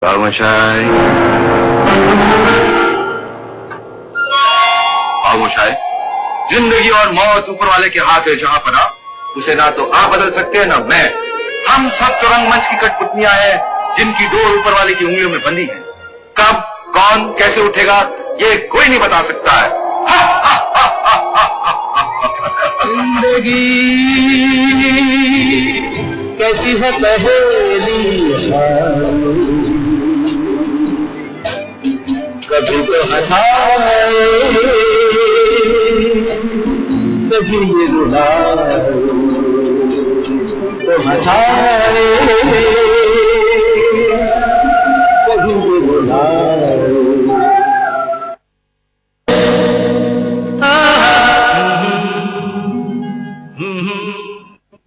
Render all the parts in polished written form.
खामोशाई, खामोशाई। जिंदगी और मौत ऊपर वाले के हाथ है जहां पना, उसे ना तो आप बदल सकते हैं ना मैं। हम सब तो रंगमंच की कठपुतलियां हैं जिनकी डोर ऊपर वाले की उंगलियों में बंधी है। कब कौन कैसे उठेगा ये कोई नहीं बता सकता है। जिंदगी कैसी है पहेली, कभी तो हंसाए कभी ये रुलाए, तो हंसाए कभी ये रुलाए।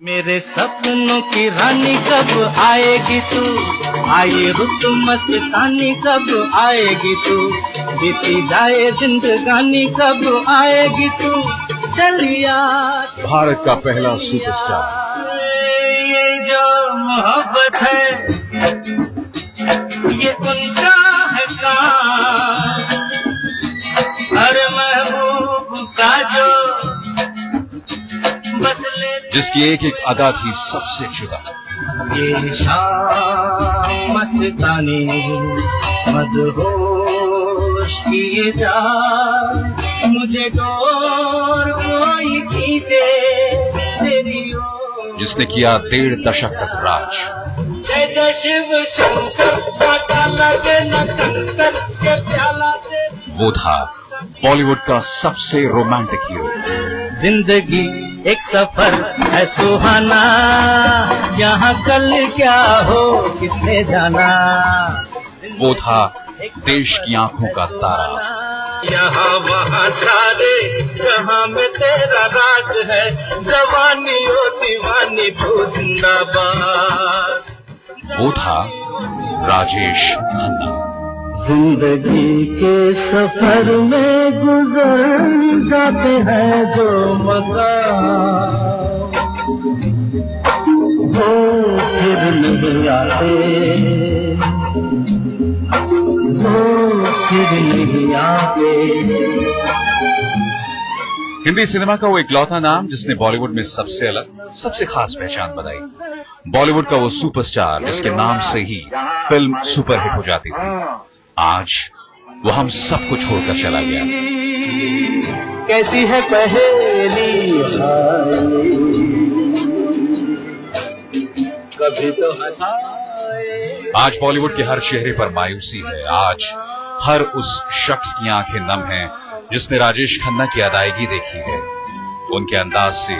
मेरे सपनों की रानी कब आएगी तू, आए रुत मस्तानी कब आएगी तू, बीती जाए जिंदगानी कब आएगी तू, चलिया। भारत का पहला सुपरस्टार। ये जो मोहब्बत है ये उनका है काम, हर महबूब का जो जिसकी एक एक अदा थी सबसे जुदा। ये शाम मस्तानी मदहोश किए जा, मुझे डोर कोई खींचे तेरी ओर। जिसने किया 1.5 दशक तक राज। जय जय शिव शंकर, काटा लगे न कंकर के प्याला से। वो था बॉलीवुड का सबसे रोमांटिक हीरो। जिंदगी एक सफर है सुहाना, यहाँ कल क्या हो किसने जाना। वो था देश की आंखों का तारा। यहाँ वहाँ सारे जहाँ में तेरा राज है, जवानी ओ दीवानी तू जिंदाबाद। वो था राजेश खन्ना। जिंदगी के सफर में गुजर जाते हैं जो मकाम, वो फिर नहीं आते, वो फिर नहीं आते। हिंदी सिनेमा का वो इकलौता नाम जिसने बॉलीवुड में सबसे अलग, सबसे खास पहचान बनाई। बॉलीवुड का वो सुपरस्टार जिसके नाम से ही फिल्म सुपरहिट हो जाती थी। आज वो हम सबको छोड़कर चला गया। कैसी है पहेली, कभी तो हंसाए। आज बॉलीवुड के हर चेहरे पर मायूसी है। आज हर उस शख्स की आंखें नम हैं जिसने राजेश खन्ना की अदायगी देखी है, उनके अंदाज से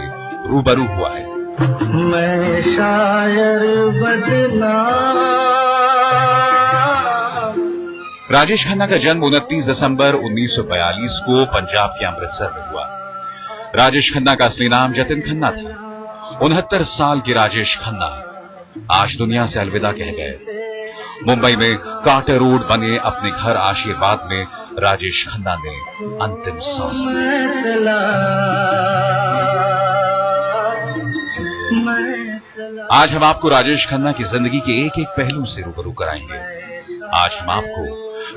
रूबरू हुआ है। मैं शायर बदनाम। राजेश खन्ना का जन्म 29 दिसंबर 1942 को पंजाब के अमृतसर में हुआ। राजेश खन्ना का असली नाम जतिन खन्ना था। 69 साल के राजेश खन्ना आज दुनिया से अलविदा कह गए। मुंबई में कार्टर रोड बने अपने घर आशीर्वाद में राजेश खन्ना ने अंतिम सांस ली। आज हम आपको राजेश खन्ना की जिंदगी के एक एक पहलू से रूबरू कराएंगे। आज हम आपको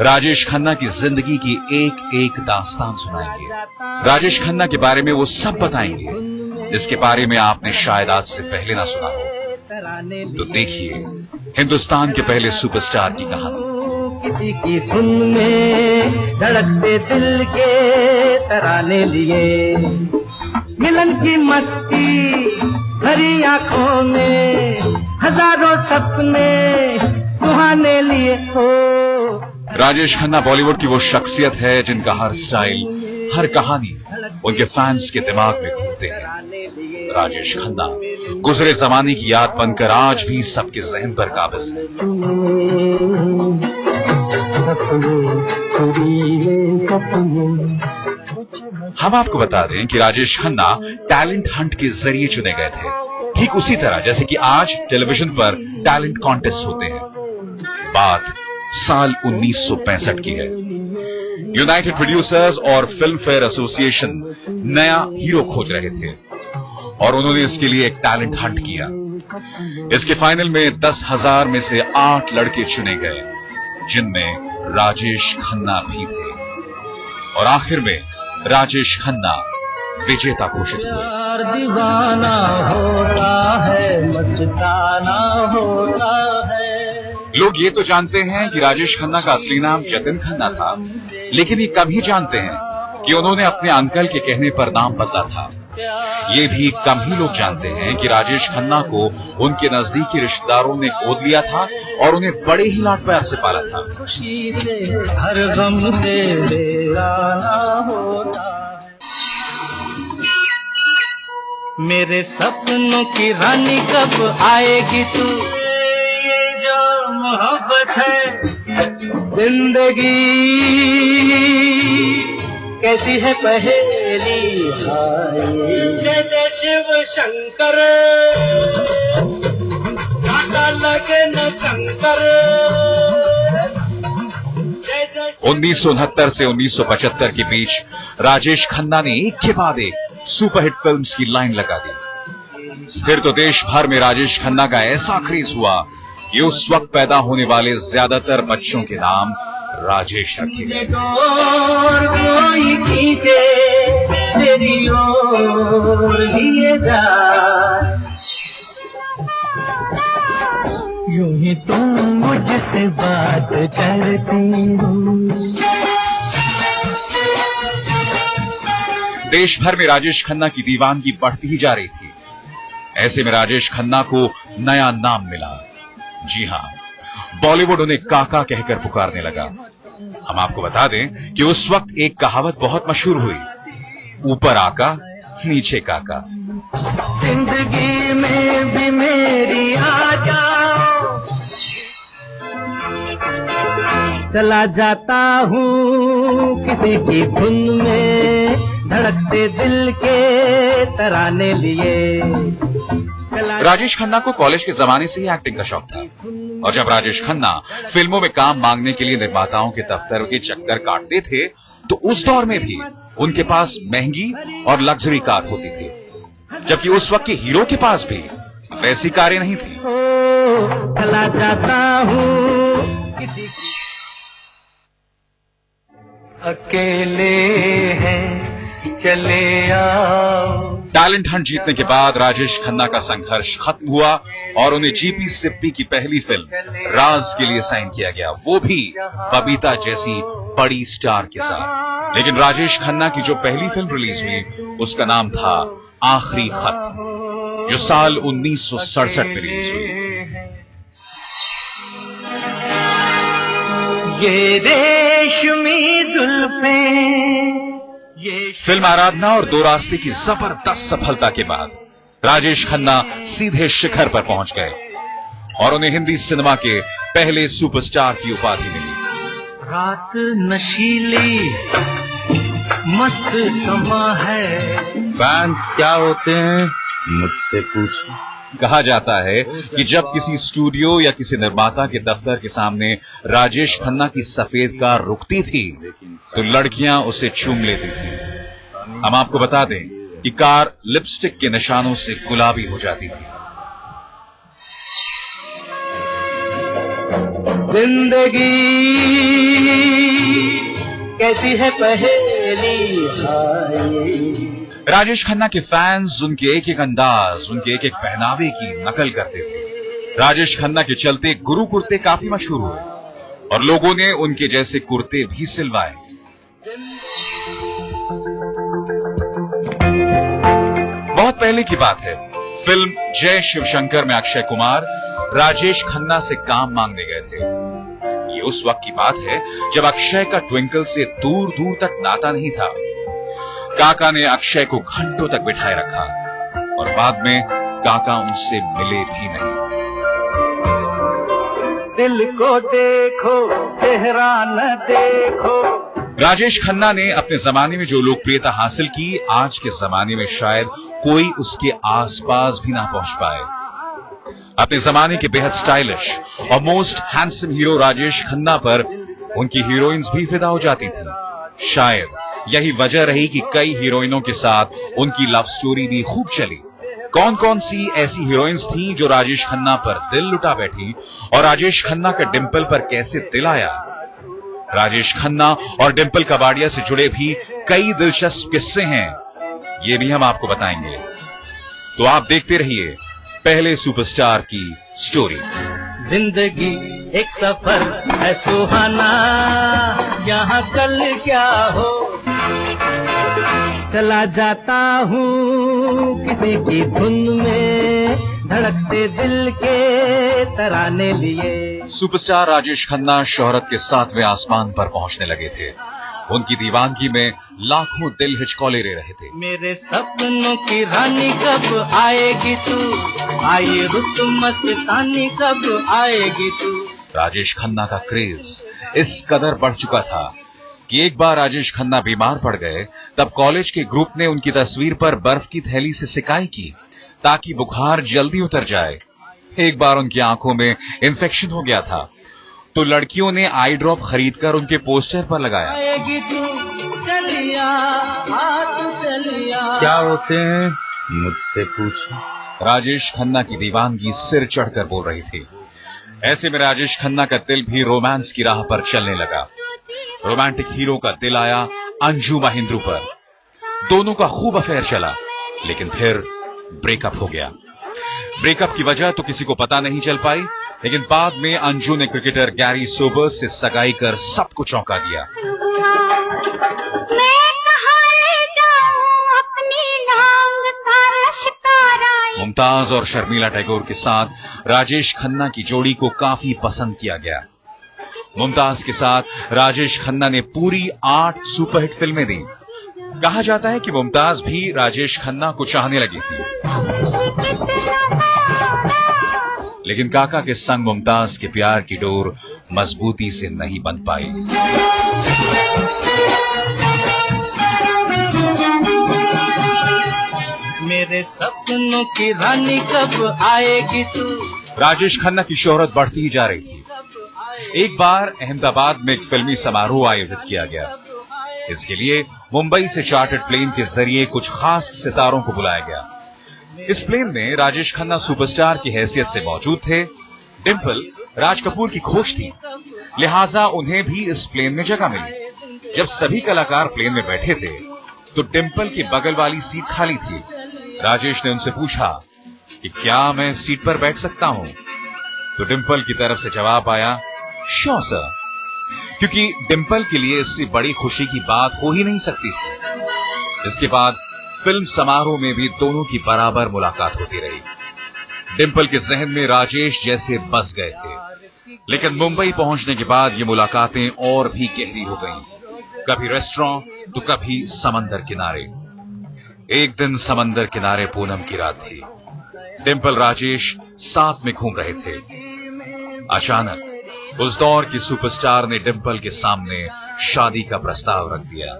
राजेश खन्ना की जिंदगी की एक एक दास्तान सुनाएंगे। राजेश खन्ना के बारे में वो सब बताएंगे जिसके बारे में आपने शायद आज से पहले ना सुना हो। तो देखिए हिंदुस्तान के पहले सुपरस्टार की कहानी। किसी की धुन में धड़कते दिल के तराने लिए, मिलन की मस्ती भरी आंखों में हजारों सपने सुहाने लिए हो। राजेश खन्ना बॉलीवुड की वो शख्सियत है जिनका हर स्टाइल, हर कहानी उनके फैंस के दिमाग में घूमते हैं। राजेश खन्ना गुजरे जमाने की याद बनकर आज भी सबके जहन पर काबिज है। हम आपको बता दें कि राजेश खन्ना टैलेंट हंट के जरिए चुने गए थे, ठीक उसी तरह जैसे कि आज टेलीविजन पर टैलेंट कॉन्टेस्ट होते हैं। बात साल 1965 की है। यूनाइटेड प्रोड्यूसर्स और फिल्म फेयर एसोसिएशन नया हीरो खोज रहे थे और उन्होंने इसके लिए एक टैलेंट हंट किया। इसके फाइनल में 10,000 में से 8 लड़के चुने गए जिनमें राजेश खन्ना भी थे। और आखिर में राजेश खन्ना विजेता घोषित हुए। यार दीवाना होता है, मस्ताना होता है। लोग ये तो जानते हैं कि राजेश खन्ना का असली नाम जतिन खन्ना था, लेकिन ये कम ही जानते हैं कि उन्होंने अपने अंकल के कहने पर नाम बदला था। ये भी कम ही लोग जानते हैं कि राजेश खन्ना को उनके नजदीकी रिश्तेदारों ने गोद लिया था और उन्हें बड़े ही लाड प्यार से पाला था। खुशी से हर गम से बेगाना होता है। मेरे सपनों की रानी कब आएगी तू, ये जो मोहब्बत है जिंदगी कैसी है पहेली, हाय जय जय शिव शंकर, कांटा लगे न कंकर। 1969 से 1975 के बीच राजेश खन्ना ने एक के बाद एक सुपरहिट फिल्म्स की लाइन लगा दी। फिर तो देश भर में राजेश खन्ना का ऐसा क्रेज हुआ कि उस वक्त पैदा होने वाले ज्यादातर बच्चों के नाम राजेश रखे गए। कोई खींचे तेरी ओर लिए जा, यूं ही तुम मुझसे बात करती हो। देश भर में राजेश खन्ना की दीवानगी बढ़ती ही जा रही थी। ऐसे में राजेश खन्ना को नया नाम मिला। जी हां, बॉलीवुड उन्हें काका कहकर पुकारने लगा। हम आपको बता दें कि उस वक्त एक कहावत बहुत मशहूर हुई, ऊपर आका नीचे काका। जिंदगी में भी मेरी आ जाओ, चला जाता हूँ किसी की धुन में, धड़कते दिल के तराने लिए। राजेश खन्ना को कॉलेज के जमाने से ही एक्टिंग का शौक था, और जब राजेश खन्ना फिल्मों में काम मांगने के लिए निर्माताओं के दफ्तर के चक्कर काटते थे, तो उस दौर में भी उनके पास महंगी और लग्जरी कार होती थी, जबकि उस वक्त के हीरो के पास भी वैसी कारें नहीं थी। चला जाता हूँ अकेले हैं, चले आओ। टैलेंट हंट जीतने के बाद राजेश खन्ना का संघर्ष खत्म हुआ और उन्हें जीपी सिप्पी की पहली फिल्म राज के लिए साइन किया गया, वो भी बबीता जैसी बड़ी स्टार के साथ। लेकिन राजेश खन्ना की जो पहली फिल्म रिलीज हुई उसका नाम था आखिरी खत, जो साल 1967 में रिलीज हुई। ये रेशमी जुल्फें, फिल्म आराधना और दो रास्ते की जबरदस्त सफलता के बाद राजेश खन्ना सीधे शिखर पर पहुंच गए और उन्हें हिंदी सिनेमा के पहले सुपरस्टार की उपाधि मिली। रात नशीली मस्त समा है, फैंस क्या होते हैं मुझसे पूछो। कहा जाता है कि जब किसी स्टूडियो या किसी निर्माता के दफ्तर के सामने राजेश खन्ना की सफेद कार रुकती थी तो लड़कियां उसे चूम लेती थी। हम आपको बता दें कि कार लिपस्टिक के निशानों से गुलाबी हो जाती थी। जिंदगी कैसी है पहेली, हाय। राजेश खन्ना के फैंस उनके एक एक अंदाज, उनके एक एक पहनावे की नकल करते थे। राजेश खन्ना के चलते गुरु कुर्ते काफी मशहूर हुए और लोगों ने उनके जैसे कुर्ते भी सिलवाए। बहुत पहले की बात है, फिल्म जय शिवशंकर में अक्षय कुमार राजेश खन्ना से काम मांगने गए थे। ये उस वक्त की बात है जब अक्षय का ट्विंकल से दूर दूर तक नाता नहीं था। काका ने अक्षय को घंटों तक बिठाए रखा और बाद में काका उनसे मिले भी नहीं। दिल को देखो चेहरा न देखो। राजेश खन्ना ने अपने जमाने में जो लोकप्रियता हासिल की, आज के जमाने में शायद कोई उसके आसपास भी ना पहुंच पाए। अपने जमाने के बेहद स्टाइलिश और most handsome hero Rajesh Khanna पर उनकी हीरोइंस भी फिदा हो जाती थी। शायद यही वजह रही कि कई हीरोइनों के साथ उनकी लव स्टोरी भी खूब चली। कौन कौन सी ऐसी हीरोइंस थीं जो राजेश खन्ना पर दिल लुटा बैठी और राजेश खन्ना का डिंपल पर कैसे दिल आया? राजेश खन्ना और डिंपल कबाड़िया से जुड़े भी कई दिलचस्प किस्से हैं, ये भी हम आपको बताएंगे। तो आप देखते रहिए पहले सुपरस्टार की स्टोरी। जिंदगी एक सफर है सुहाना, यहाँ कल क्या हो। चला जाता हूँ किसी की धुन में, धड़कते दिल के तराने लिए। सुपरस्टार राजेश खन्ना शोहरत के 7वें आसमान पर पहुंचने लगे थे। उनकी दीवानगी में लाखों दिल हिचकोले रहे थे। मेरे सपनों की रानी कब आएगी तू, आए रुत मस्तानी कब आएगी तू। राजेश खन्ना का क्रेज इस कदर बढ़ चुका था कि एक बार राजेश खन्ना बीमार पड़ गए, तब कॉलेज के ग्रुप ने उनकी तस्वीर पर बर्फ की थैली से सिकाई की ताकि बुखार जल्दी उतर जाए। एक बार उनकी आंखों में इन्फेक्शन हो गया था, तो लड़कियों ने आई ड्रॉप खरीदकर उनके पोस्टर पर लगाया। आएगी तू चलिया, चलिया। क्या होते हैं मुझसे पूछो। राजेश खन्ना की दीवानगी सिर चढ़कर बोल रही थी। ऐसे में राजेश खन्ना का दिल भी रोमांस की राह पर चलने लगा। रोमांटिक हीरो का दिल आया अंजू महिंद्रू पर। दोनों का खूब अफेयर चला, लेकिन फिर ब्रेकअप हो गया। ब्रेकअप की वजह तो किसी को पता नहीं चल पाई, लेकिन बाद में अंजू ने क्रिकेटर गैरी सोबर्स से सगाई कर सबको चौंका दिया। मुमताज और शर्मिला टैगोर के साथ राजेश खन्ना की जोड़ी को काफी पसंद किया गया। मुमताज के साथ राजेश खन्ना ने पूरी 8 सुपरहिट फिल्में दी। कहा जाता है कि मुमताज भी राजेश खन्ना को चाहने लगी थी, लेकिन काका के संग मुमताज के प्यार की डोर मजबूती से नहीं बंध पाई। मेरे सपनों की रानी कब आएगी तू। राजेश खन्ना की शोहरत बढ़ती ही जा रही थी। एक बार अहमदाबाद में एक फिल्मी समारोह आयोजित किया गया। इसके लिए मुंबई से चार्टर्ड प्लेन के जरिए कुछ खास सितारों को बुलाया गया। इस प्लेन में राजेश खन्ना सुपरस्टार की हैसियत से मौजूद थे। डिंपल राज कपूर की खोज थी, लिहाजा उन्हें भी इस प्लेन में जगह मिली। जब सभी कलाकार प्लेन में बैठे थे तो डिंपल की बगल वाली सीट खाली थी। राजेश ने उनसे पूछा कि क्या मैं सीट पर बैठ सकता हूं, तो डिंपल की तरफ से जवाब आया, श्योर सर, क्योंकि डिंपल के लिए इससे बड़ी खुशी की बात हो ही नहीं सकती थी। इसके बाद फिल्म समारोह में भी दोनों की बराबर मुलाकात होती रही। डिंपल के जहन में राजेश जैसे बस गए थे, लेकिन मुंबई पहुंचने के बाद ये मुलाकातें और भी गहरी हो गईं। कभी रेस्टोरेंट तो कभी समंदर किनारे। एक दिन समंदर किनारे पूनम की रात थी। डिंपल राजेश साथ में घूम रहे थे। अचानक उस दौर की सुपरस्टार ने डिंपल के सामने शादी का प्रस्ताव रख दिया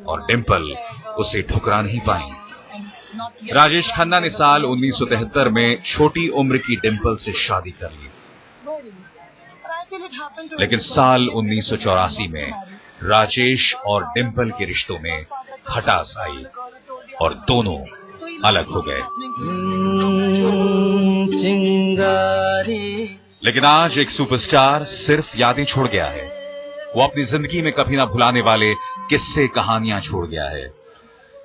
और डिंपल उसे ठुकरा नहीं पाई। राजेश खन्ना ने साल 1973 में छोटी उम्र की डिंपल से शादी कर ली, लेकिन साल 1984 में राजेश और डिंपल के रिश्तों में खटास आई और दोनों अलग हो गए। लेकिन आज एक सुपरस्टार सिर्फ यादें छोड़ गया है। वो अपनी जिंदगी में कभी ना भुलाने वाले किस्से कहानियां छोड़ गया है।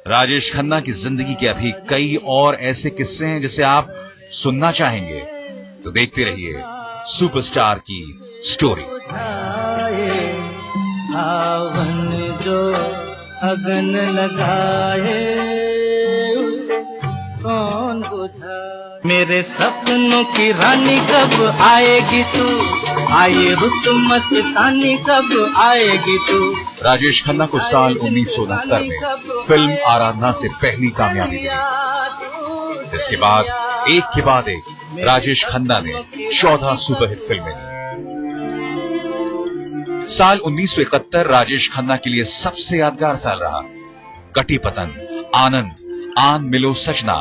राजेश खन्ना की जिंदगी के अभी कई और ऐसे किस्से हैं जिसे आप सुनना चाहेंगे, तो देखते रहिए सुपरस्टार की स्टोरी। सावन जो अगन लगाए उसे कौन बुझाए। मेरे सपनों की रानी कब आएगी तू, आए रुत मस्तानी कब आएगी तू। राजेश खन्ना को साल 1969 में फिल्म आराधना से पहली कामयाबी मिली। इसके बाद एक के बाद एक राजेश खन्ना ने 14 सुपरहिट फिल्में दी। साल 1971 राजेश खन्ना के लिए सबसे यादगार साल रहा। कटी पतंग, आनंद, आन मिलो सजना,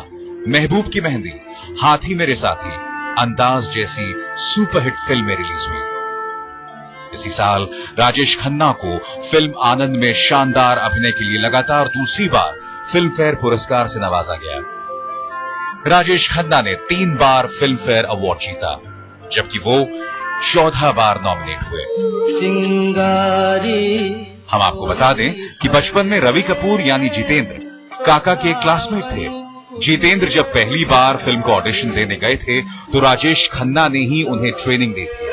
महबूब की मेहंदी, हाथी मेरे साथी, अंदाज जैसी सुपरहिट फिल्में रिलीज हुई। इसी साल राजेश खन्ना को फिल्म आनंद में शानदार अभिनय के लिए लगातार दूसरी बार फिल्म फेयर पुरस्कार से नवाजा गया। राजेश खन्ना ने 3 बार फिल्म फेयर अवार्ड जीता, जबकि वो 14 बार नॉमिनेट हुए। चिंगारी। हम आपको बता दें कि बचपन में रवि कपूर यानी जितेंद्र काका के क्लासमेट थे। जितेंद्र जब पहली बार फिल्म को ऑडिशन देने गए थे तो राजेश खन्ना ने ही उन्हें ट्रेनिंग दी थी।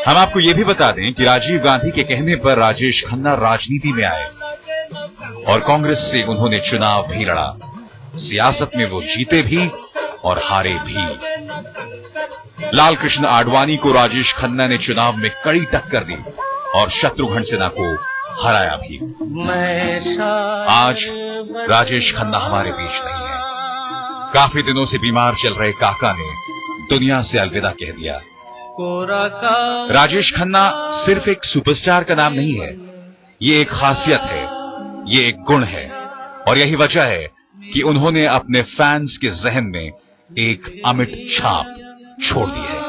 हम आपको यह भी बता दें कि राजीव गांधी के कहने पर राजेश खन्ना राजनीति में आए और कांग्रेस से उन्होंने चुनाव भी लड़ा। सियासत में वो जीते भी और हारे भी। लाल कृष्ण आडवाणी को राजेश खन्ना ने चुनाव में कड़ी टक्कर दी और शत्रुघ्न सिन्हा को हराया भी। आज राजेश खन्ना हमारे बीच नहीं है। काफी दिनों से बीमार चल रहे काका ने दुनिया से अलविदा कह दिया। राजेश खन्ना सिर्फ एक सुपरस्टार का नाम नहीं है, ये एक खासियत है, ये एक गुण है और यही वजह है कि उन्होंने अपने फैंस के जहन में एक अमिट छाप छोड़ दी है।